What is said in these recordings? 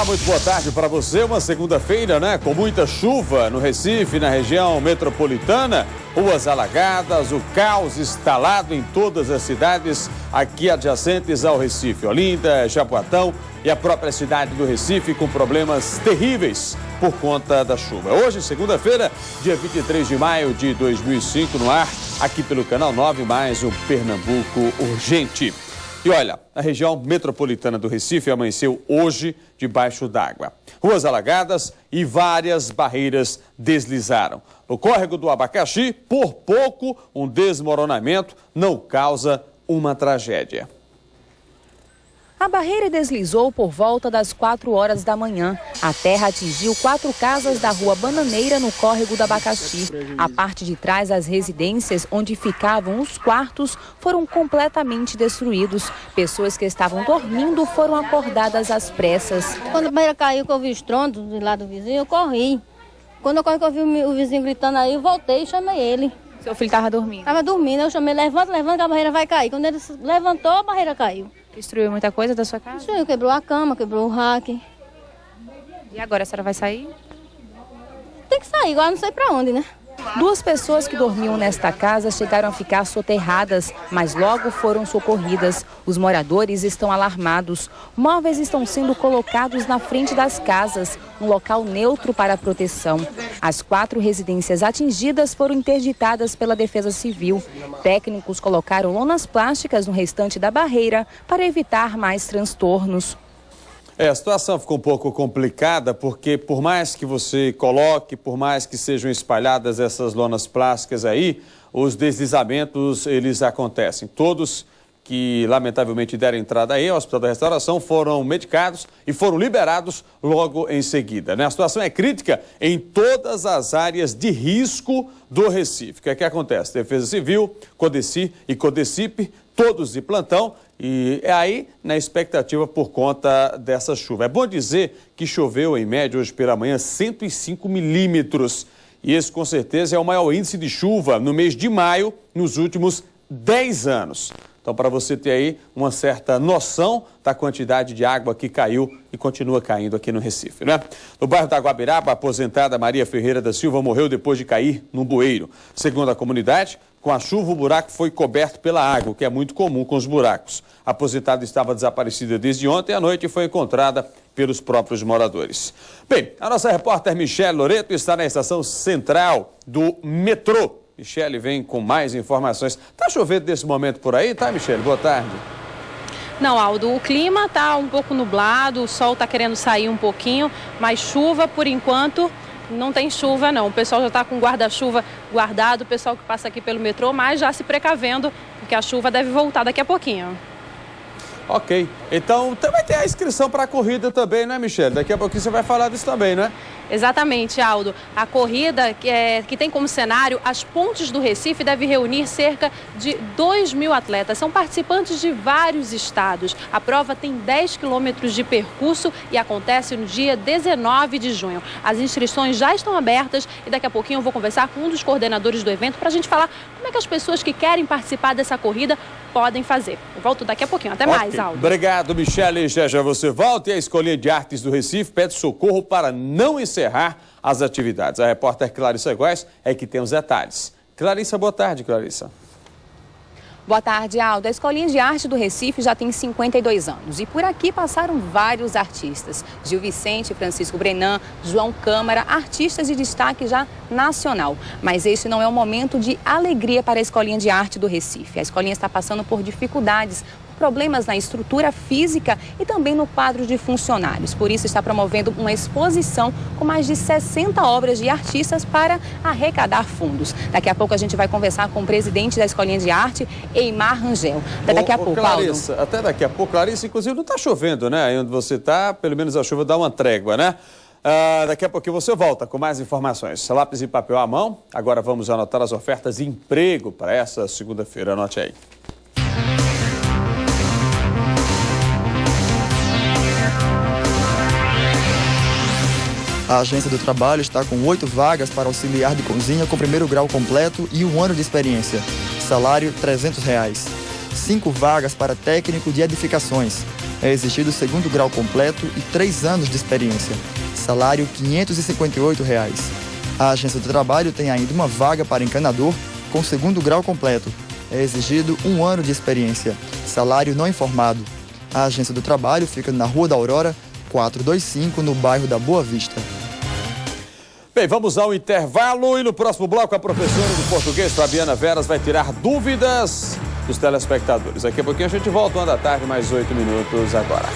Olá, muito boa tarde para você. Uma segunda-feira, né? Com muita chuva no Recife, na região metropolitana. Ruas alagadas, o caos instalado em todas as cidades aqui adjacentes ao Recife. Olinda, Jaboatão e a própria cidade do Recife com problemas terríveis por conta da chuva. Hoje, segunda-feira, dia 23 de maio de 2005, no ar, aqui pelo Canal 9, mais um Pernambuco Urgente. E olha, a região metropolitana do Recife amanheceu hoje debaixo d'água. Ruas alagadas e várias barreiras deslizaram. No córrego do Abacaxi, por pouco, um desmoronamento não causa uma tragédia. A barreira deslizou por volta das 4 horas da manhã. A terra atingiu 4 casas da rua Bananeira, no córrego do Abacaxi. A parte de trás das residências, onde ficavam os quartos, foram completamente destruídos. Pessoas que estavam dormindo foram acordadas às pressas. Quando a barreira caiu, que eu vi o estrondo do lado do vizinho, eu corri. Quando eu corri, que eu vi o vizinho gritando aí, eu voltei e chamei ele. Seu filho estava dormindo? Estava dormindo, eu chamei, levanta, que a barreira vai cair. Quando ele levantou, a barreira caiu. Destruiu muita coisa da sua casa? Destruiu, quebrou a cama, quebrou o rack. E agora a senhora vai sair? Tem que sair, agora não sei pra onde, né? 2 pessoas que dormiam nesta casa chegaram a ficar soterradas, mas logo foram socorridas. Os moradores estão alarmados. Móveis estão sendo colocados na frente das casas, um local neutro para a proteção. As 4 residências atingidas foram interditadas pela Defesa Civil. Técnicos colocaram lonas plásticas no restante da barreira para evitar mais transtornos. A situação ficou um pouco complicada porque por mais que você coloque, por mais que sejam espalhadas essas lonas plásticas aí, os deslizamentos, eles acontecem. Todos que lamentavelmente deram entrada aí ao Hospital da Restauração foram medicados e foram liberados logo em seguida, né? A situação é crítica em todas as áreas de risco do Recife. O que é que acontece? Defesa Civil, Codeci e Codecipe, todos de plantão. E é aí na expectativa por conta dessa chuva. É bom dizer que choveu em média hoje pela manhã 105 milímetros. E esse com certeza é o maior índice de chuva no mês de maio nos últimos 10 anos. Então, para você ter aí uma certa noção da quantidade de água que caiu e continua caindo aqui no Recife, né? No bairro da Guabiraba, a aposentada Maria Ferreira da Silva morreu depois de cair num bueiro. Segundo a comunidade, com a chuva o buraco foi coberto pela água, o que é muito comum com os buracos. A aposentada estava desaparecida desde ontem à noite e foi encontrada pelos próprios moradores. Bem, a nossa repórter Michele Loreto está na estação central do metrô. Michele vem com mais informações. Tá chovendo nesse momento por aí, tá, Michele? Boa tarde. Não, Aldo, o clima tá um pouco nublado, o sol tá querendo sair um pouquinho, mas chuva, por enquanto, não tem chuva não. O pessoal já está com guarda-chuva guardado, o pessoal que passa aqui pelo metrô, mas já se precavendo, porque a chuva deve voltar daqui a pouquinho. Ok, então vai ter a inscrição para a corrida também, né, Michele? Daqui a pouquinho você vai falar disso também, né? Exatamente, Aldo. A corrida que tem como cenário as pontes do Recife deve reunir cerca de 2.000 atletas. São participantes de vários estados. A prova tem 10 quilômetros de percurso e acontece no dia 19 de junho. As inscrições já estão abertas e daqui a pouquinho eu vou conversar com um dos coordenadores do evento para a gente falar como é que as pessoas que querem participar dessa corrida podem fazer. Eu volto daqui a pouquinho. Até mais, Aldo. Obrigado, Michele. Já você volta e a Escolinha de Artes do Recife pede socorro para não encerrar as atividades. A repórter Clarissa Góes é que tem os detalhes. Clarissa, boa tarde, Clarissa. Boa tarde, Aldo. A Escolinha de Arte do Recife já tem 52 anos e por aqui passaram vários artistas. Gil Vicente, Francisco Brenan, João Câmara, artistas de destaque já nacional. Mas este não é um momento de alegria para a Escolinha de Arte do Recife. A escolinha está passando por dificuldades, problemas na estrutura física e também no quadro de funcionários. Por isso está promovendo uma exposição com mais de 60 obras de artistas para arrecadar fundos. Daqui a pouco a gente vai conversar com o presidente da Escolinha de Arte, Eimar Rangel. Até daqui a pouco, Clarissa, Aldo. Até daqui a pouco, Clarissa, inclusive não está chovendo, né? Aí onde você está, pelo menos a chuva dá uma trégua, né? Daqui a pouquinho você volta com mais informações. Lápis e papel à mão. Agora vamos anotar as ofertas de emprego para essa segunda-feira. Anote aí. A Agência do Trabalho está com 8 vagas para auxiliar de cozinha com 1º grau completo e 1 ano de experiência. Salário R$ 300. 5 vagas para técnico de edificações. É exigido o segundo grau completo e 3 anos de experiência. Salário R$ 558. A Agência do Trabalho tem ainda uma vaga para encanador com segundo grau completo. É exigido 1 ano de experiência. Salário não informado. A Agência do Trabalho fica na Rua da Aurora, 425, no bairro da Boa Vista. Bem, vamos ao intervalo e no próximo bloco a professora de português, Fabiana Veras, vai tirar dúvidas dos telespectadores. Daqui a pouquinho a gente volta, 1 da tarde, mais 8 minutos agora.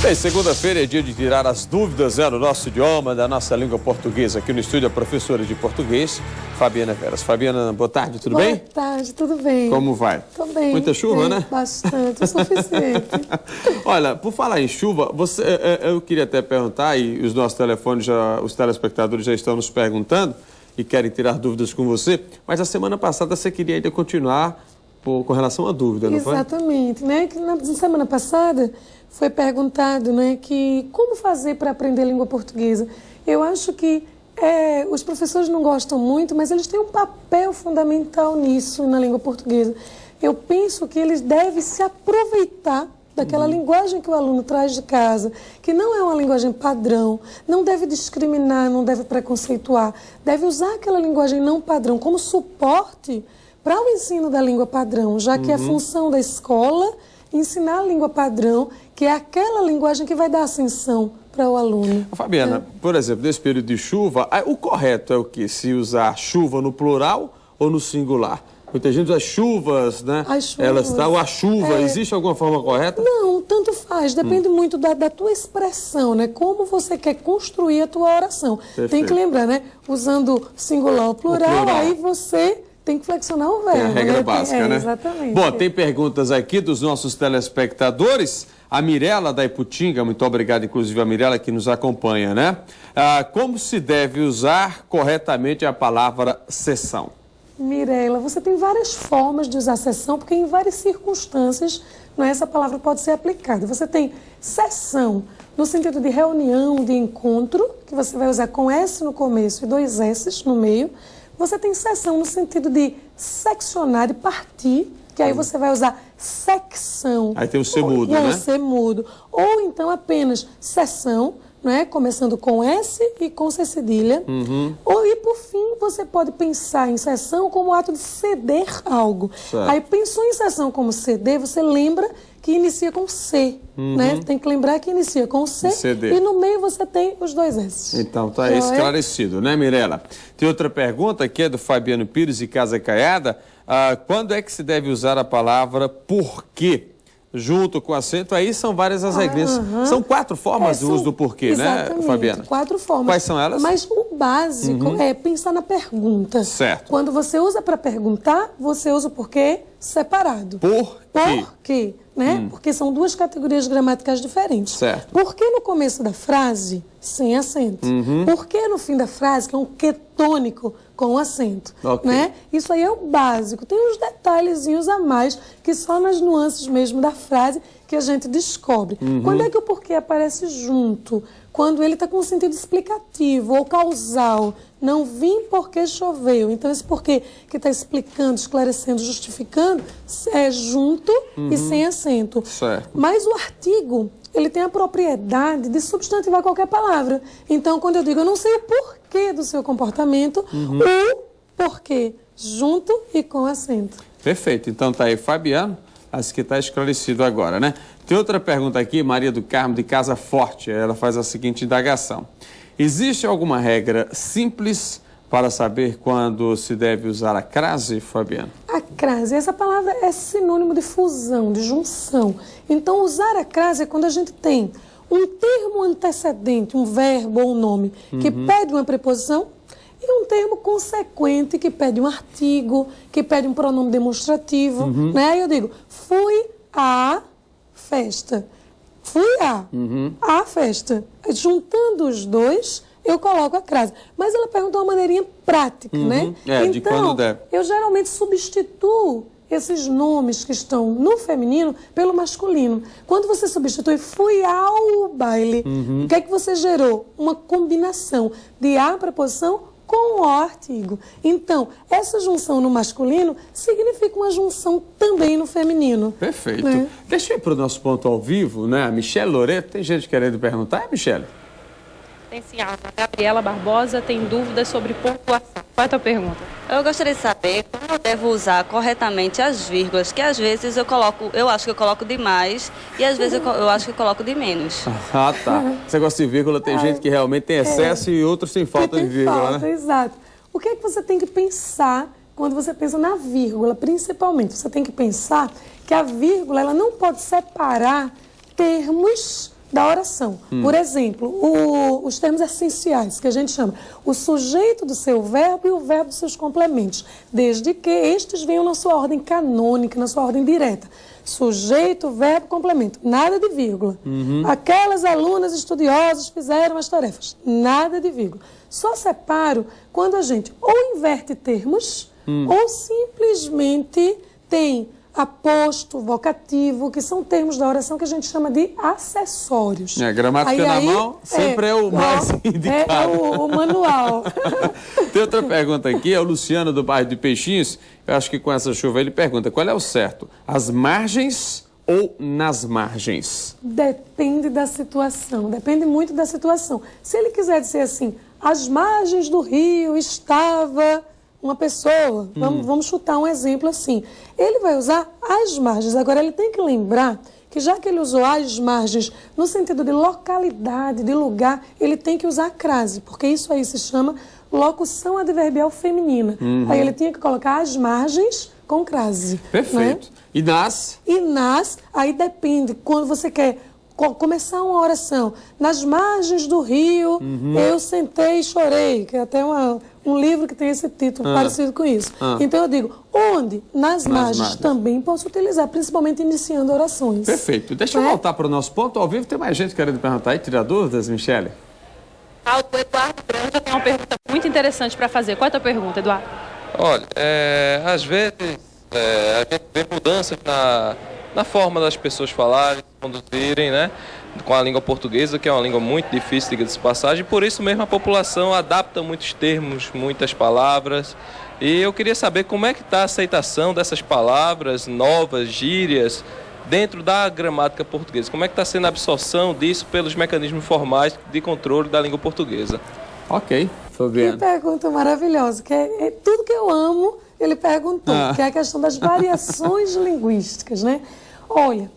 Bem, segunda-feira é dia de tirar as dúvidas no nosso idioma, da nossa língua portuguesa. Aqui no estúdio a professora de português, Fabiana Veras. Fabiana, boa tarde, tudo bem? Boa tarde, tudo bem. Como vai? Tô bem. Muita chuva, bem, né? Bastante, o suficiente. Olha, por falar em chuva, eu queria até perguntar, e os nossos telefones, os telespectadores já estão nos perguntando e querem tirar dúvidas com você, mas a semana passada você queria ainda continuar com relação à dúvida, não foi? Exatamente, né? Que na semana passada foi perguntado, né, que como fazer para aprender a língua portuguesa. Eu acho que os professores não gostam muito, mas eles têm um papel fundamental nisso na língua portuguesa. Eu penso que eles devem se aproveitar daquela linguagem que o aluno traz de casa, que não é uma linguagem padrão, não deve discriminar, não deve preconceituar, deve usar aquela linguagem não padrão como suporte para o ensino da língua padrão, já que a função da escola ensinar a língua padrão, que é aquela linguagem que vai dar ascensão para o aluno. Fabiana, por exemplo, nesse período de chuva, o correto é o quê? Se usar chuva no plural ou no singular? Muita gente usa chuvas, né? As chuvas. Elas estão a chuva. Existe alguma forma correta? Não, tanto faz. Depende muito da tua expressão, né? Como você quer construir a tua oração. Perfeito. Tem que lembrar, né? Usando singular ou plural, aí você tem que flexionar o verbo. É a regra básica, né? Exatamente. Bom, tem perguntas aqui dos nossos telespectadores. A Mirela da Iputinga, muito obrigado, inclusive, a Mirela que nos acompanha, né? Como se deve usar corretamente a palavra sessão? Mirela, você tem várias formas de usar sessão, porque em várias circunstâncias essa palavra pode ser aplicada. Você tem sessão no sentido de reunião, de encontro, que você vai usar com S no começo e 2 S no meio. Você tem sessão no sentido de seccionar, de partir, que aí você vai usar secção. Aí tem o C mudo, né? O C mudo. Ou então apenas sessão, né? Começando com S e com C cedilha. E por fim, você pode pensar em sessão como ato de ceder algo. Certo. Aí pensou em sessão como ceder, você lembra que inicia com C, né? Tem que lembrar que inicia com C e no meio você tem os 2 S. Então, tá esclarecido, né, Mirela? Tem outra pergunta que é do Fabiano Pires de Casa Caiada. Quando é que se deve usar a palavra porquê? Junto com acento, aí são várias as regrinhas. São 4 formas do uso do porquê, né, Fabiana? 4 formas. Quais são elas? Mas o básico é pensar na pergunta. Certo. Quando você usa para perguntar, você usa o porquê separado. Por quê? Por quê, né? Porque são 2 categorias gramaticais diferentes. Certo. Por que no começo da frase, sem acento? Por que no fim da frase, que é um quê tônico, com acento, né? Isso aí é o básico. Tem uns detalhezinhos a mais, que só nas nuances mesmo da frase que a gente descobre. Quando é que o porquê aparece junto? Quando ele está com um sentido explicativo ou causal. Não vim porque choveu. Então, esse porquê que está explicando, esclarecendo, justificando, é junto e sem acento. Certo. Mas o artigo, ele tem a propriedade de substantivar qualquer palavra. Então, quando eu digo, eu não sei o porquê do seu comportamento, o porquê, junto e com acento. Perfeito. Então, tá aí, Fabiano. Acho que está esclarecido agora, né? Tem outra pergunta aqui, Maria do Carmo, de Casa Forte. Ela faz a seguinte indagação. Existe alguma regra simples para saber quando se deve usar a crase, Fabiano? A crase, essa palavra é sinônimo de fusão, de junção. Então, usar a crase é quando a gente tem um termo antecedente, um verbo ou um nome, que pede uma preposição, e um termo consequente que pede um artigo, que pede um pronome demonstrativo. Né? Aí eu digo, fui à festa. Fui à festa. Juntando os 2, eu coloco a crase. Mas ela perguntou uma maneirinha prática, né? De quando deve. Eu geralmente substituo esses nomes que estão no feminino pelo masculino. Quando você substitui fui ao baile, o que é que você gerou? Uma combinação de a preposição com o artigo. Então, essa junção no masculino significa uma junção também no feminino. Perfeito. Né? Deixa eu ir para o nosso ponto ao vivo, né? A Michele Loreto, tem gente querendo perguntar, Michele? Tem sim, a Gabriela Barbosa tem dúvidas sobre pontuação. Qual é a tua pergunta? Eu gostaria de saber como eu devo usar corretamente as vírgulas, que às vezes eu acho que eu coloco demais e às vezes eu acho que eu coloco de menos. Ah, tá. Você gosta de vírgula, tem gente que realmente tem excesso e outros sem falta de vírgula, falta, né? Exato. O que é que você tem que pensar quando você pensa na vírgula, principalmente? Você tem que pensar que a vírgula ela não pode separar termos da oração. Por exemplo, os termos essenciais, que a gente chama o sujeito do seu verbo e o verbo dos seus complementos, desde que estes venham na sua ordem canônica, na sua ordem direta. Sujeito, verbo, complemento. Nada de vírgula. Aquelas alunas estudiosas fizeram as tarefas. Nada de vírgula. Só separo quando a gente ou inverte termos ou simplesmente tem aposto, vocativo, que são termos da oração que a gente chama de acessórios. Gramática na mão sempre é o mais indicado. É o manual. Tem outra pergunta aqui, é o Luciano do bairro de Peixinhos. Eu acho que com essa chuva ele pergunta, qual é o certo? As margens ou nas margens? Depende da situação, depende muito da situação. Se ele quiser dizer assim, às margens do rio estava uma pessoa, vamos chutar um exemplo assim, ele vai usar as margens. Agora, ele tem que lembrar que já que ele usou as margens no sentido de localidade, de lugar, ele tem que usar a crase, porque isso aí se chama locução adverbial feminina. Aí ele tinha que colocar as margens com crase. Perfeito. Né? E nas? E nas, aí depende, quando você quer começar uma oração, nas margens do rio, eu sentei e chorei, que é até um livro que tem esse título parecido com isso. Então eu digo, onde? Nas margens também posso utilizar, principalmente iniciando orações. Perfeito. Deixa eu voltar para o nosso ponto ao vivo. Tem mais gente querendo perguntar aí, tirar dúvidas, Michele? O Eduardo Granja tem uma pergunta muito interessante para fazer. Qual é a tua pergunta, Eduardo? Olha, às vezes a gente vê mudanças na forma das pessoas falarem, se conduzirem, né, com a língua portuguesa, que é uma língua muito difícil, diga-se de passagem, por isso mesmo a população adapta muitos termos, muitas palavras, e eu queria saber como é que está a aceitação dessas palavras novas, gírias, dentro da gramática portuguesa, como é que está sendo a absorção disso pelos mecanismos formais de controle da língua portuguesa. Ok, Fabiana. Que pergunta maravilhosa, que é tudo que eu amo, ele perguntou, que é a questão das variações linguísticas, né? Olha,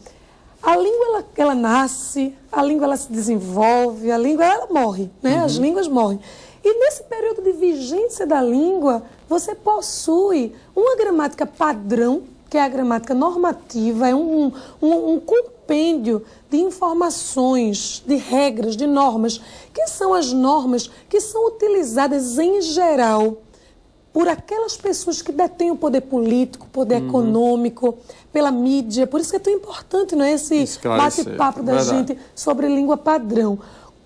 a língua ela nasce, a língua ela se desenvolve, a língua ela morre, né? As línguas morrem. E nesse período de vigência da língua, você possui uma gramática padrão, que é a gramática normativa, é um compêndio de informações, de regras, de normas, que são as normas que são utilizadas em geral por aquelas pessoas que detêm o poder político, poder econômico, pela mídia. Por isso que é tão importante, não é, esse bate-papo da gente sobre língua padrão.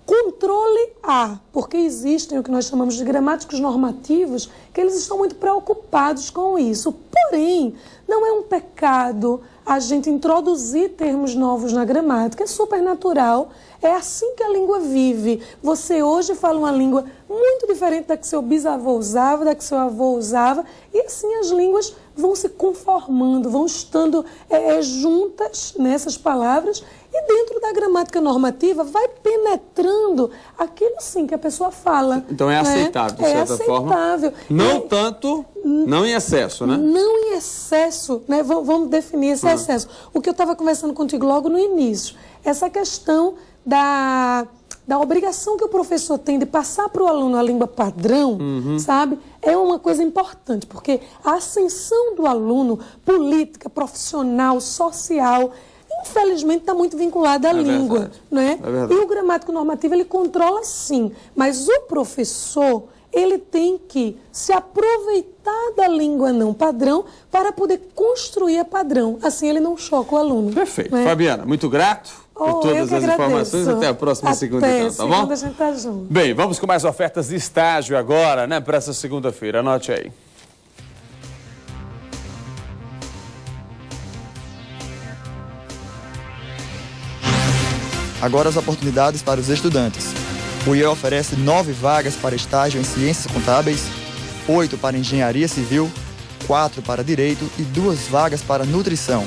Controle há, porque existem o que nós chamamos de gramáticos normativos, que eles estão muito preocupados com isso. Porém, não é um pecado a gente introduzir termos novos na gramática, é super natural, é assim que a língua vive. Você hoje fala uma língua muito diferente da que seu bisavô usava, da que seu avô usava, e assim as línguas vão se conformando, vão estando juntas nessas palavras, e dentro da gramática normativa vai penetrando aquilo sim que a pessoa fala. Então é aceitável, de certa forma. É aceitável. Não tanto, não em excesso, né? Não em excesso, né? Vamos definir esse excesso. O que eu estava conversando contigo logo no início, essa questão da obrigação que o professor tem de passar para o aluno a língua padrão, sabe? É uma coisa importante, porque a ascensão do aluno, política, profissional, social, infelizmente está muito vinculada à língua, né? E o gramático normativo, ele controla sim, mas o professor, ele tem que se aproveitar da língua não padrão para poder construir a padrão. Assim ele não choca o aluno. Perfeito. Né? Fabiana, muito grato por todas as informações. Até a próxima segunda, então, tá bom? Segunda a gente tá junto. Bem, vamos com mais ofertas de estágio agora, né, para essa segunda-feira. Anote aí. Agora as oportunidades para os estudantes. O IEL oferece 9 vagas para estágio em Ciências Contábeis, 8 para Engenharia Civil, 4 para Direito e 2 vagas para Nutrição.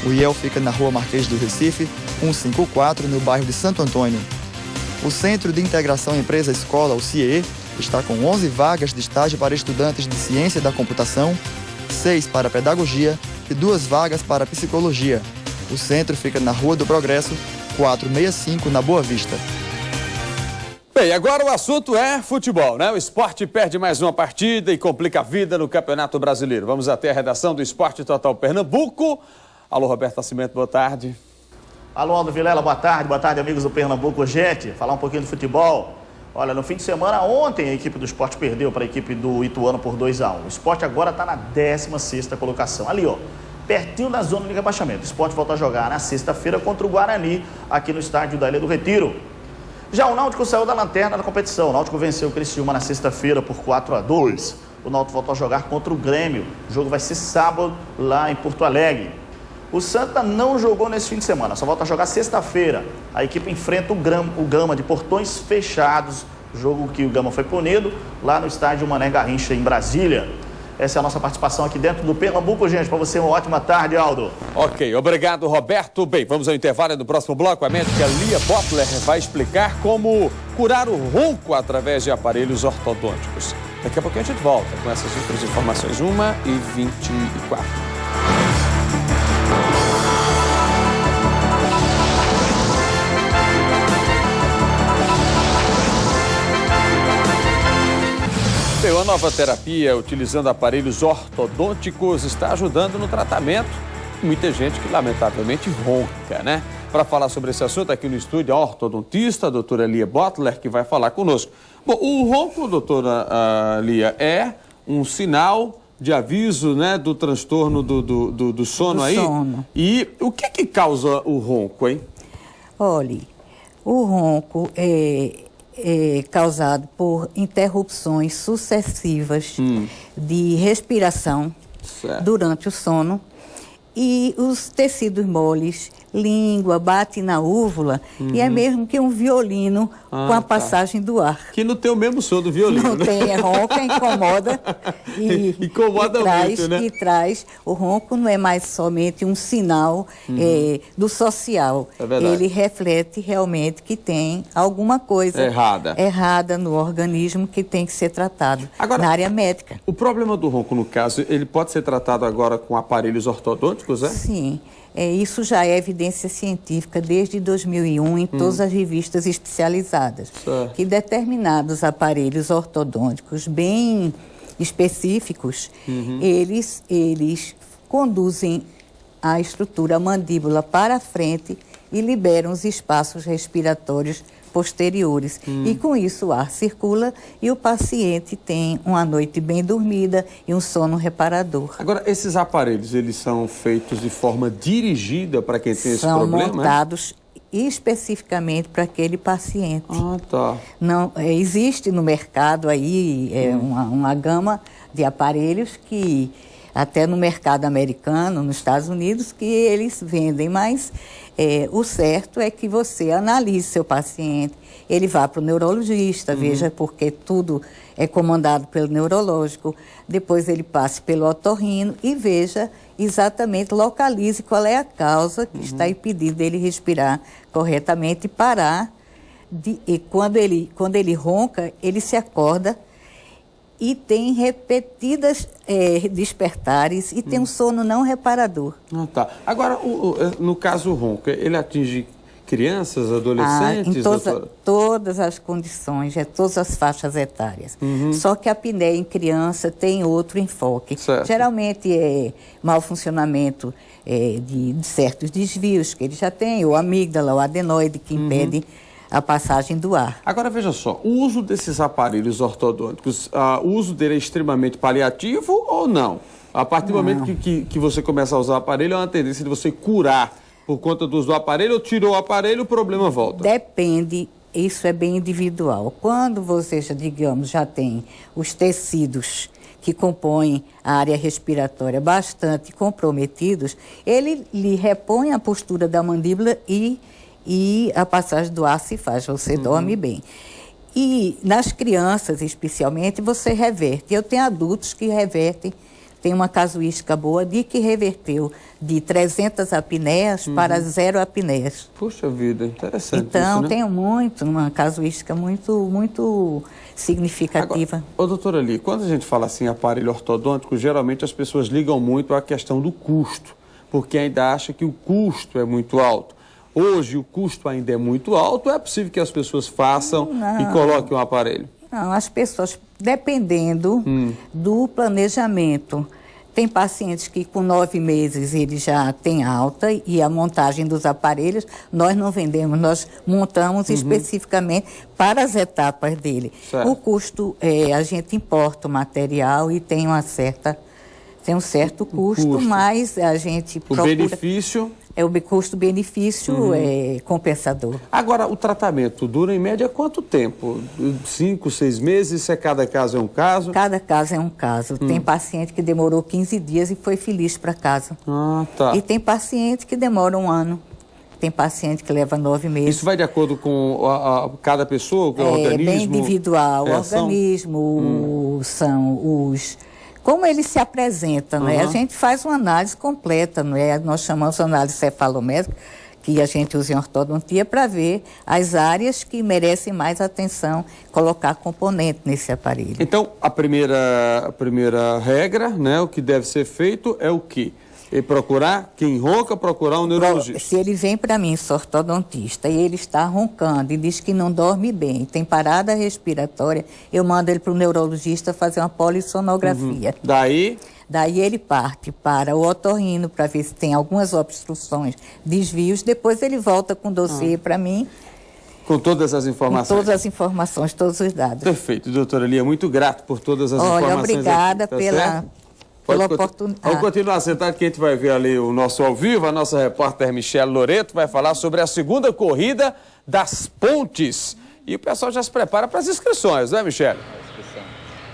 O IEL fica na Rua Marquês do Recife, 154, no bairro de Santo Antônio. O Centro de Integração Empresa-Escola, o CIEE, está com 11 vagas de estágio para estudantes de Ciência da Computação, 6 para Pedagogia e 2 vagas para Psicologia. O centro fica na Rua do Progresso, 465, na Boa Vista. Bem, agora o assunto é futebol, né? O Sport perde mais uma partida e complica a vida no Campeonato Brasileiro. Vamos até a redação do Esporte Total Pernambuco. Alô, Roberto Nascimento, boa tarde. Alô, Aldo Vilela, boa tarde, amigos do Pernambuco Gente. Falar um pouquinho do futebol. Olha, no fim de semana, ontem a equipe do Sport perdeu para a equipe do Ituano por 2-1. O Sport agora está na 16ª colocação. Ali, ó, pertinho da zona de rebaixamento. O Sport volta a jogar na sexta-feira contra o Guarani, aqui no estádio da Ilha do Retiro. Já o Náutico saiu da lanterna da competição. O Náutico venceu o Criciúma na sexta-feira por 4-2. O Náutico voltou a jogar contra o Grêmio. O jogo vai ser sábado lá em Porto Alegre. O Santa não jogou nesse fim de semana, só volta a jogar sexta-feira. A equipe enfrenta o Gama de portões fechados. Jogo que o Gama foi punido lá no estádio Mané Garrincha, em Brasília. Essa é a nossa participação aqui dentro do Pernambuco, gente. Para você, uma ótima tarde, Aldo. Ok, obrigado, Roberto. Bem, vamos ao intervalo do próximo bloco. A médica Lia Bottler vai explicar como curar o ronco através de aparelhos ortodônticos. Daqui a pouquinho a gente volta com essas outras informações. 1h24. Uma nova terapia utilizando aparelhos ortodônticos está ajudando no tratamento. Muita gente que lamentavelmente ronca, né? Para falar sobre esse assunto aqui no estúdio, a ortodontista, a doutora Lia Bottler, que vai falar conosco. Bom, o ronco, doutora Lia, é um sinal de aviso, né, do transtorno do sono aí? Sono. E o que causa o ronco, hein? Olhe, o ronco é causado por interrupções sucessivas de respiração durante o sono e os tecidos moles, língua, bate na úvula e é mesmo que um violino com a passagem do ar. Que não tem o mesmo som do violino. Não tem, é ronca, incomoda incomoda muito, né? E traz, o ronco não é mais somente um sinal do social. É verdade. Ele reflete realmente que tem alguma coisa errada no organismo que tem que ser tratado na área médica. O problema do ronco, no caso, ele pode ser tratado agora com aparelhos ortodônticos, é? Sim. Isso já é evidência científica desde 2001 em todas as revistas especializadas, que determinados aparelhos ortodônticos bem específicos, eles conduzem a estrutura mandíbula para a frente e liberam os espaços respiratórios posteriores. E com isso o ar circula e o paciente tem uma noite bem dormida e um sono reparador. Agora, esses aparelhos, eles são feitos de forma dirigida para quem tem esse problema? São montados especificamente para aquele paciente. Ah, tá. Não, existe no mercado aí uma gama de aparelhos que até no mercado americano, nos Estados Unidos, que eles vendem, mas o certo é que você analise seu paciente, ele vá para o neurologista, veja, porque tudo é comandado pelo neurológico, depois ele passe pelo otorrino e veja exatamente, localize qual é a causa que está impedindo ele respirar corretamente e parar. E quando ele ronca, ele se acorda e tem repetidas despertares e tem um sono não reparador. Ah, tá. Agora, no caso o ronco, ele atinge crianças, adolescentes? Em todas as condições, todas as faixas etárias. Só que a apneia em criança tem outro enfoque. Certo. Geralmente é mau funcionamento de certos desvios que ele já tem, o amígdala, o adenoide, que impede a passagem do ar. Agora, veja só, o uso desses aparelhos ortodônticos, o uso dele é extremamente paliativo ou não? A partir do momento que você começa a usar o aparelho, é uma tendência de você curar por conta do uso do aparelho, ou tirou o aparelho, o problema volta? Depende, isso é bem individual. Quando você, digamos, já tem os tecidos que compõem a área respiratória bastante comprometidos, ele lhe repõe a postura da mandíbula e e a passagem do ar se faz, você dorme bem. E nas crianças, especialmente, você reverte. Eu tenho adultos que revertem, tem uma casuística boa de que reverteu de 300 apneias para 0 apneias. Puxa vida, interessante então, isso, né? Tenho uma casuística muito significativa. Agora, doutora Lia, quando a gente fala assim aparelho ortodôntico, geralmente as pessoas ligam muito à questão do custo, porque ainda acha que o custo é muito alto. Hoje o custo ainda é muito alto, é possível que as pessoas façam e coloquem um aparelho? Não, as pessoas, dependendo do planejamento. Tem pacientes que com 9 meses ele já tem alta e a montagem dos aparelhos nós não vendemos, nós montamos especificamente para as etapas dele. Certo. O custo, a gente importa o material e tem um certo custo, mas a gente procura... O benefício... O custo-benefício é compensador. Agora, o tratamento dura em média quanto tempo? 5, 6 meses? Se cada caso é um caso? Cada caso é um caso. Tem paciente que demorou 15 dias e foi feliz para casa. Ah, tá. E tem paciente que demora 1 ano. Tem paciente que leva 9 meses. Isso vai de acordo com cada pessoa, com o organismo? É bem individual. O organismo são os... Como ele se apresenta, não é? A gente faz uma análise completa, não é? Nós chamamos de análise cefalométrica, que a gente usa em ortodontia, para ver as áreas que merecem mais atenção, colocar componente nesse aparelho. Então, a primeira regra, né, o que deve ser feito é o quê? E quem ronca, procurar um neurologista. Se ele vem para mim, sou ortodontista, e ele está roncando e diz que não dorme bem, tem parada respiratória, eu mando ele para o neurologista fazer uma polissonografia. Daí ele parte para o otorrino para ver se tem algumas obstruções, desvios, depois ele volta com o dossiê para mim. Com todas as informações? Com todas as informações, todos os dados. Perfeito, doutora Lia, muito grato por todas as informações. Olha, obrigada aqui, pela oportunidade. Vamos continuar sentado que a gente vai ver ali o nosso ao vivo. A nossa repórter Michele Loreto vai falar sobre a segunda corrida das pontes. E o pessoal já se prepara para as inscrições, né, Michele?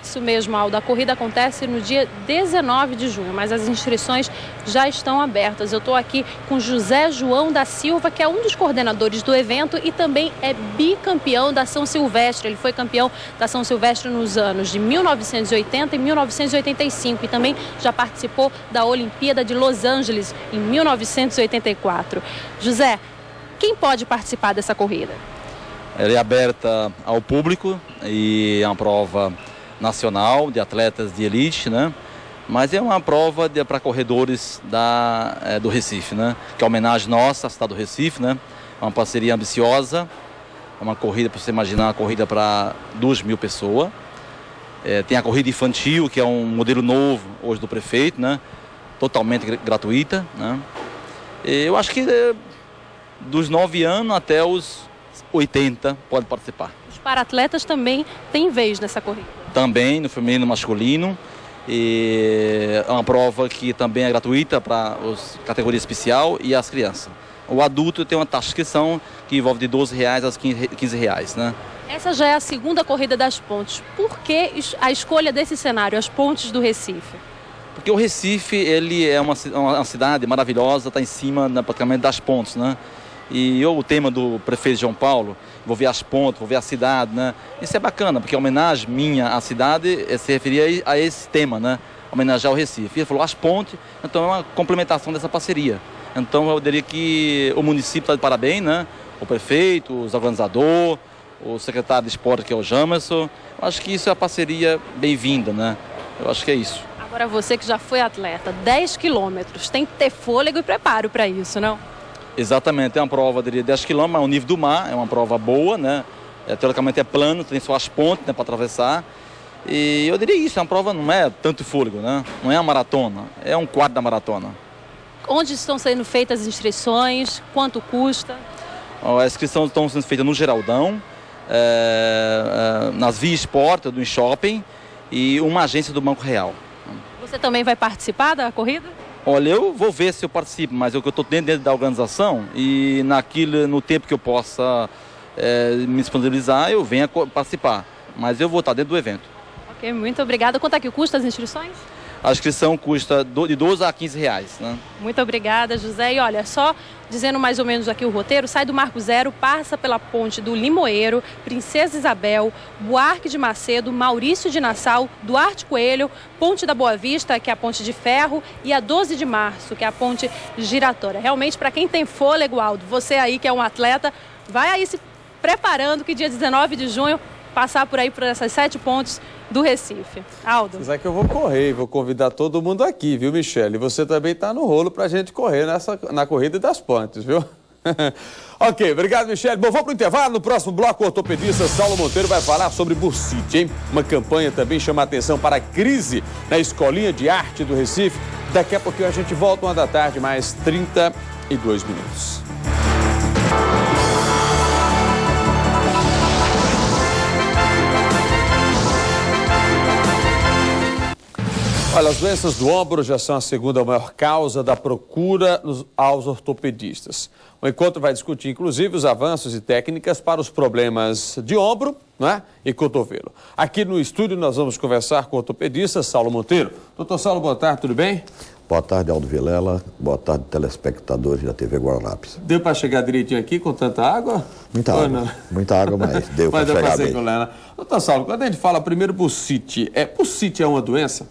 Isso mesmo, Aldo. A corrida acontece no dia 19 de junho, mas as inscrições já estão abertas. Eu estou aqui com José João da Silva, que é um dos coordenadores do evento e também é bicampeão da São Silvestre. Ele foi campeão da São Silvestre nos anos de 1980 e 1985 e também já participou da Olimpíada de Los Angeles em 1984. José, quem pode participar dessa corrida? Ela é aberta ao público e é uma prova nacional de atletas de elite, né? Mas é uma prova para corredores do Recife, né? Que é uma homenagem nossa à cidade do Recife, né? É uma parceria ambiciosa, é uma corrida, para você imaginar, uma corrida para 2.000 pessoas. Tem a corrida infantil, que é um modelo novo hoje do prefeito, né? Totalmente gratuita, né? Eu acho que dos 9 anos até os 80 pode participar. Os paratletas também têm vez nessa corrida? Também no feminino e no masculino. E é uma prova que também é gratuita para a categoria especial e as crianças. O adulto tem uma taxa de inscrição que envolve de R$12 a R$15, né? Essa já é a segunda corrida das pontes. Por que a escolha desse cenário, as pontes do Recife? Porque o Recife, ele é uma cidade maravilhosa, está em cima praticamente das pontes, né? E o tema do prefeito João Paulo, vou ver as pontes, vou ver a cidade, né? Isso é bacana, porque a homenagem minha à cidade se referia a esse tema, né? Homenagear o Recife. Ele falou as pontes, então é uma complementação dessa parceria. Então eu diria que o município está de parabéns, né? O prefeito, os organizadores, o secretário de esporte, que é o Jamerson. Eu acho que isso é uma parceria bem-vinda, né? Eu acho que é isso. Agora você que já foi atleta, 10 quilômetros, tem que ter fôlego e preparo para isso, não? Exatamente, é uma prova de 10 km ao nível do mar, é uma prova boa, né? Teoricamente é plano, tem só as pontes, né, para atravessar. E eu diria isso, é uma prova, não é tanto fôlego, né? Não é uma maratona, é um quarto da maratona. Onde estão sendo feitas as inscrições? Quanto custa? As inscrições estão sendo feitas no Geraldão, nas Via Esporte, do shopping e uma agência do Banco Real. Você também vai participar da corrida? Olha, eu vou ver se eu participo, mas eu estou dentro da organização e no tempo que eu possa me disponibilizar, eu venho a participar. Mas eu vou estar dentro do evento. Ok, muito obrigada. Quanto é que custa as inscrições? A inscrição custa de 12 a 15 reais, né? Muito obrigada, José. E olha, só dizendo mais ou menos aqui o roteiro, sai do Marco Zero, passa pela ponte do Limoeiro, Princesa Isabel, Buarque de Macedo, Maurício de Nassau, Duarte Coelho, Ponte da Boa Vista, que é a ponte de ferro, e a 12 de março, que é a ponte giratória. Realmente, para quem tem fôlego, Aldo, você aí que é um atleta, vai aí se preparando que dia 19 de junho passar por aí por essas 7 pontes do Recife. Aldo. Mas é que eu vou correr, vou convidar todo mundo aqui, viu, Michele? Você também está no rolo para a gente correr na corrida das pontes, viu? Ok, obrigado, Michele. Bom, vamos para o intervalo. No próximo bloco, o ortopedista Saulo Monteiro vai falar sobre bursite, hein? Uma campanha também chama a atenção para a crise na Escolinha de Arte do Recife. Daqui a pouquinho a gente volta, 1 da tarde, mais 32 minutos. Olha, as doenças do ombro já são a segunda maior causa da procura aos ortopedistas. O encontro vai discutir, inclusive, os avanços e técnicas para os problemas de ombro, né, e cotovelo. Aqui no estúdio nós vamos conversar com o ortopedista Saulo Monteiro. Doutor Saulo, boa tarde, tudo bem? Boa tarde, Aldo Vilela. Boa tarde, telespectadores da TV Guararapes. Deu para chegar direitinho aqui com tanta água? Muita água. Não? Muita água, mas deu para chegar bem. Doutor Saulo, quando a gente fala primeiro bursite, bursite é uma doença?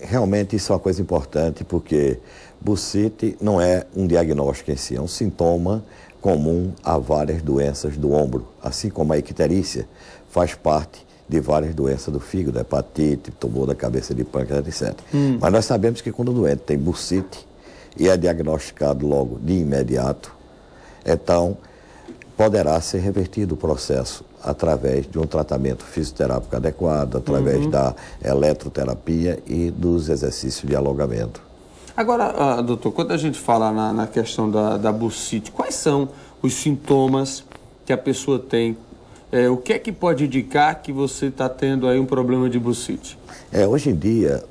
Realmente isso é uma coisa importante, porque bursite não é um diagnóstico em si, é um sintoma comum a várias doenças do ombro, assim como a icterícia faz parte de várias doenças do fígado, hepatite, tumor da cabeça de pâncreas, etc. Mas nós sabemos que quando o doente tem bursite e é diagnosticado logo de imediato, então poderá ser revertido o processo através de um tratamento fisioterápico adequado, através da eletroterapia e dos exercícios de alongamento. Agora, doutor, quando a gente fala na questão da bursite, quais são os sintomas que a pessoa tem? O que é que pode indicar que você está tendo aí um problema de bursite? Hoje em dia,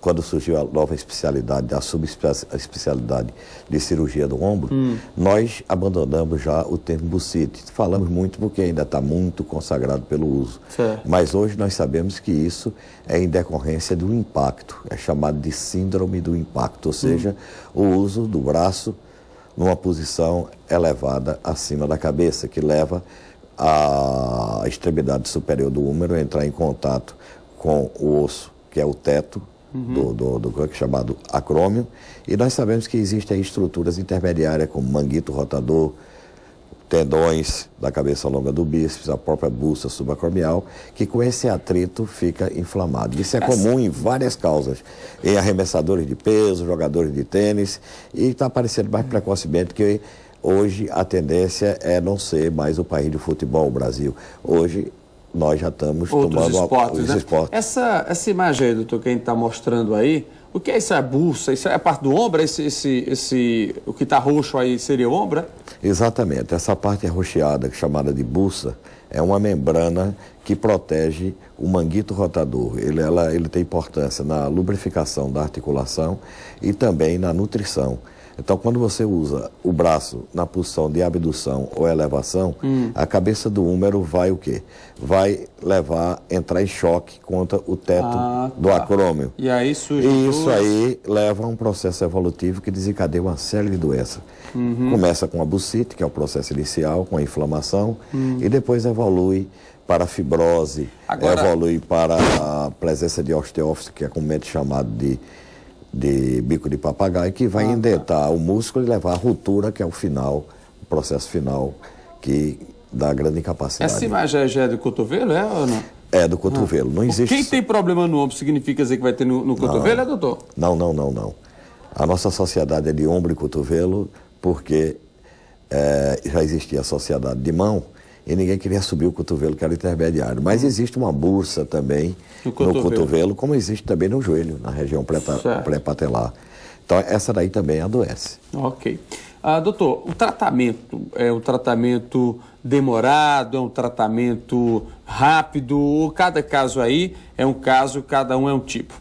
quando surgiu a nova especialidade, a subespecialidade de cirurgia do ombro, nós abandonamos já o termo bursite. Falamos muito porque ainda está muito consagrado pelo uso. Certo. Mas hoje nós sabemos que isso é em decorrência do impacto, é chamado de síndrome do impacto, ou seja, o uso do braço numa posição elevada acima da cabeça, que leva a extremidade superior do húmero a entrar em contato com o osso, que é o teto, do chamado acrômio, e nós sabemos que existem estruturas intermediárias como manguito rotador, tendões da cabeça longa do bíceps, a própria busta subacromial, que com esse atrito fica inflamado. Isso é comum em várias causas, em arremessadores de peso, jogadores de tênis, e está aparecendo mais precocemente que hoje a tendência é não ser mais o país do futebol, o Brasil. Hoje nós já estamos tomando os esportes. Essa imagem aí, doutor, que a gente está mostrando aí, o que é isso? É a bursa? Isso é a parte do ombro? O que está roxo aí seria o ombro? Exatamente. Essa parte arroxeada, chamada de bursa, é uma membrana que protege o manguito rotador. Ele tem importância na lubrificação da articulação e também na nutrição. Então, quando você usa o braço na posição de abdução ou elevação, a cabeça do húmero vai o quê? Vai entrar em choque contra o teto do acrômio. E aí surge isso aí leva a um processo evolutivo que desencadeia uma série de doenças. Começa com a bursite, que é o processo inicial, com a inflamação, e depois evolui para a fibrose, evolui para a presença de osteófise, que é comumente chamado de bico de papagaio, que vai indentar o músculo e levar à ruptura, que é o processo final, que dá grande incapacidade. Essa imagem já é do cotovelo, ou não? É do cotovelo, não existe... Quem tem problema no ombro significa dizer que vai ter no cotovelo, doutor? Não. A nossa sociedade é de ombro e cotovelo, porque já existia a sociedade de mão, e ninguém queria subir o cotovelo, que era intermediário. Mas existe uma bursa também no cotovelo, como existe também no joelho, na região pré-patelar. Então, essa daí também adoece. Ok. Doutor, o tratamento é um tratamento demorado, é um tratamento rápido, ou cada caso aí é um caso, cada um é um tipo?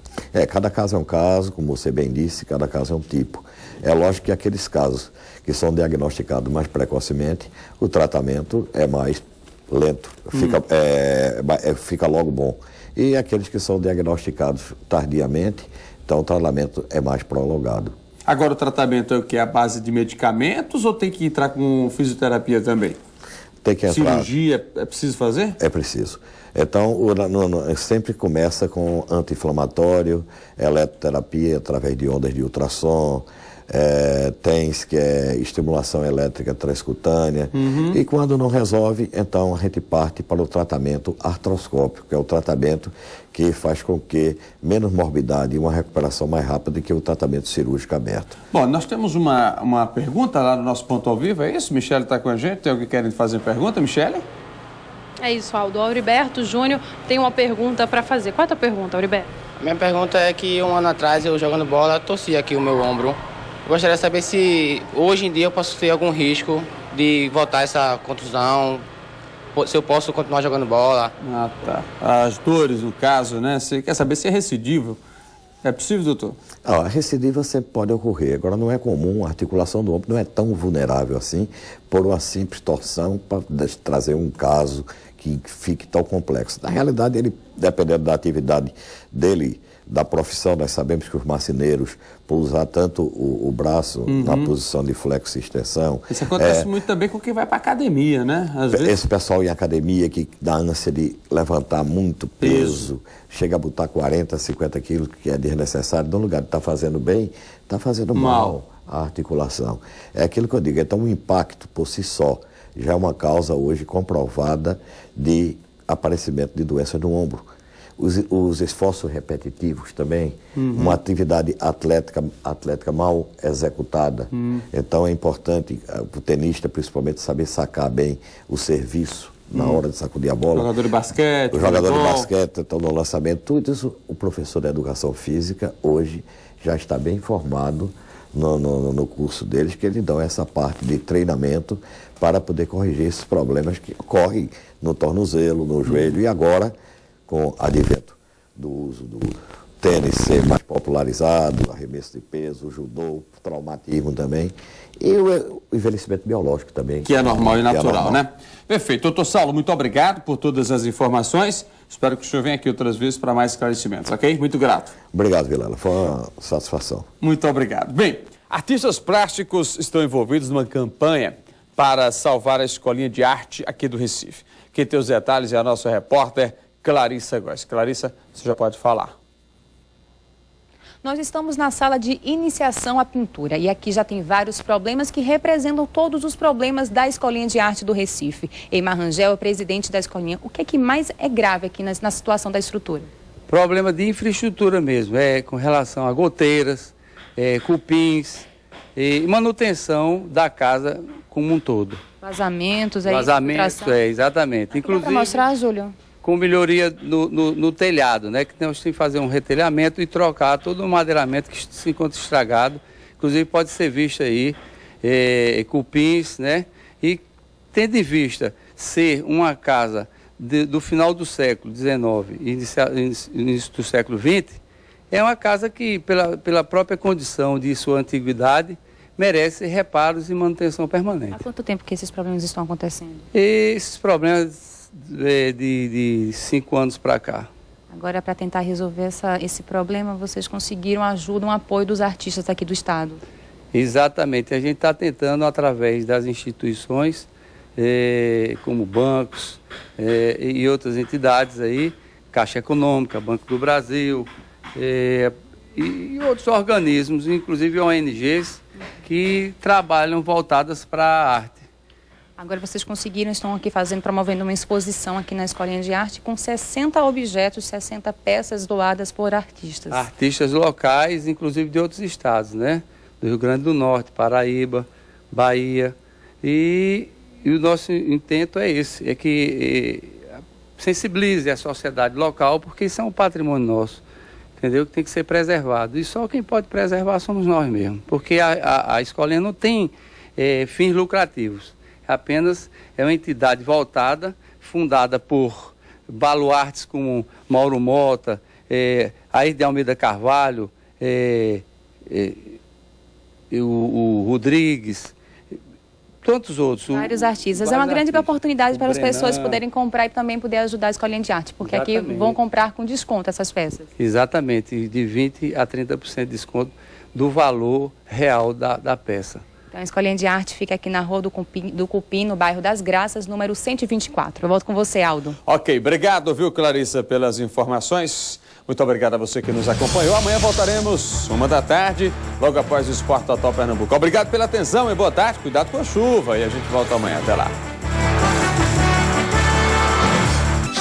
Cada caso é um caso, como você bem disse, cada caso é um tipo. É lógico que aqueles casos que são diagnosticados mais precocemente, o tratamento é mais lento, fica logo bom. e aqueles que são diagnosticados tardiamente, então o tratamento é mais prolongado. Agora o tratamento é o que? A base de medicamentos ou tem que entrar com fisioterapia também? Tem que entrar. Cirurgia é preciso fazer? É preciso. Então, sempre começa com anti-inflamatório, eletroterapia através de ondas de ultrassom, TENS, que é estimulação elétrica transcutânea. E quando não resolve, então a gente parte para o tratamento artroscópico, que é o tratamento que faz com que menos morbidade e uma recuperação mais rápida do que o tratamento cirúrgico aberto. Bom, nós temos uma pergunta lá no nosso ponto ao vivo, é isso? Michele está com a gente, tem alguém querendo fazer pergunta? Michele? É isso, Aldo. O Auriberto Júnior tem uma pergunta para fazer. Qual é a tua pergunta, Auriberto? A minha pergunta é que 1 ano atrás, eu jogando bola, torci aqui o meu ombro. Eu gostaria de saber se hoje em dia eu posso ter algum risco de voltar essa contusão, se eu posso continuar jogando bola. Ah, tá. As dores, no caso, né? Você quer saber se é recidível. É possível, doutor? A recidiva sempre pode ocorrer. Agora, não é comum, a articulação do ombro não é tão vulnerável assim, por uma simples torção para trazer um caso que fique tão complexo. Na realidade, ele, dependendo da atividade dele, da profissão, nós sabemos que os marceneiros, por usar tanto o braço na posição de flexo e extensão... Isso acontece muito também com quem vai para academia, né? Às vezes... Esse pessoal em academia que dá ânsia de levantar muito peso, chega a botar 40, 50 quilos, que é desnecessário, no lugar de estar fazendo bem, está fazendo mal a articulação. É aquilo que eu digo, então o impacto por si só já é uma causa hoje comprovada de aparecimento de doença no ombro. Os esforços repetitivos também, uma atividade atlética mal executada. Então é importante o tenista, principalmente, saber sacar bem o serviço na hora de sacudir a bola. Jogador de basquete. O jogador de basquete, então no lançamento, tudo isso, o professor de educação física hoje já está bem informado no curso deles, que eles dão essa parte de treinamento para poder corrigir esses problemas que ocorrem no tornozelo, no joelho e agora com o advento do uso do tênis ser mais popularizado, arremesso de peso, o judô, o traumatismo também, e o envelhecimento biológico também. Que é normal e natural, né? Perfeito. Doutor Saulo, muito obrigado por todas as informações. Espero que o senhor venha aqui outras vezes para mais esclarecimentos, ok? Muito grato. Obrigado, Vilela. Foi uma satisfação. Muito obrigado. Bem, artistas plásticos estão envolvidos numa campanha para salvar a escolinha de arte aqui do Recife. Quem tem os detalhes é a nossa repórter Clarissa Góes. Clarissa, você já pode falar. Nós estamos na sala de iniciação à pintura e aqui já tem vários problemas que representam todos os problemas da Escolinha de Arte do Recife. Eymar Rangel é o presidente da escolinha. O que é que mais é grave aqui na situação da estrutura? Problema de infraestrutura mesmo, com relação a goteiras, cupins e manutenção da casa como um todo. Vazamentos, exatamente. Inclusive, para mostrar, Júlio. Com melhoria no telhado, né? Que nós temos que fazer um retelhamento e trocar todo o madeiramento que se encontra estragado. Inclusive pode ser visto aí cupins, né? E tendo em vista ser uma casa do final do século XIX e início do século XX, é uma casa que, pela própria condição de sua antiguidade, merece reparos e manutenção permanente. Há quanto tempo que esses problemas estão acontecendo? Esses problemas de 5 anos para cá. Agora, para tentar resolver esse problema, vocês conseguiram ajuda, um apoio dos artistas aqui do estado? Exatamente. A gente está tentando, através das instituições, como bancos e outras entidades aí, Caixa Econômica, Banco do Brasil e outros organismos, inclusive ONGs, que trabalham voltadas para a arte. Agora vocês conseguiram, estão aqui promovendo uma exposição aqui na Escolinha de Arte com 60 objetos, 60 peças doadas por artistas. Artistas locais, inclusive de outros estados, né? Do Rio Grande do Norte, Paraíba, Bahia. E o nosso intento é esse, é que sensibilize a sociedade local, porque isso é um patrimônio nosso, entendeu? Que tem que ser preservado. E só quem pode preservar somos nós mesmos, porque a Escolinha não tem fins lucrativos. Apenas é uma entidade voltada, fundada por baluartes como Mauro Mota, Aires de Almeida Carvalho, o Rodrigues, tantos outros. Vários artistas. É uma grande oportunidade para as pessoas poderem comprar e também poder ajudar a Escolinha de Arte, porque aqui vão comprar com desconto essas peças. Exatamente, de 20% a 30% de desconto do valor real da peça. Então, a Escolinha de Arte fica aqui na Rua do Cupim, no bairro das Graças, número 124. Eu volto com você, Aldo. Ok, obrigado, viu, Clarissa, pelas informações. Muito obrigado a você que nos acompanhou. Amanhã voltaremos 13h, logo após o Esporte Total Pernambuco. Obrigado pela atenção e boa tarde. Cuidado com a chuva e a gente volta amanhã. Até lá.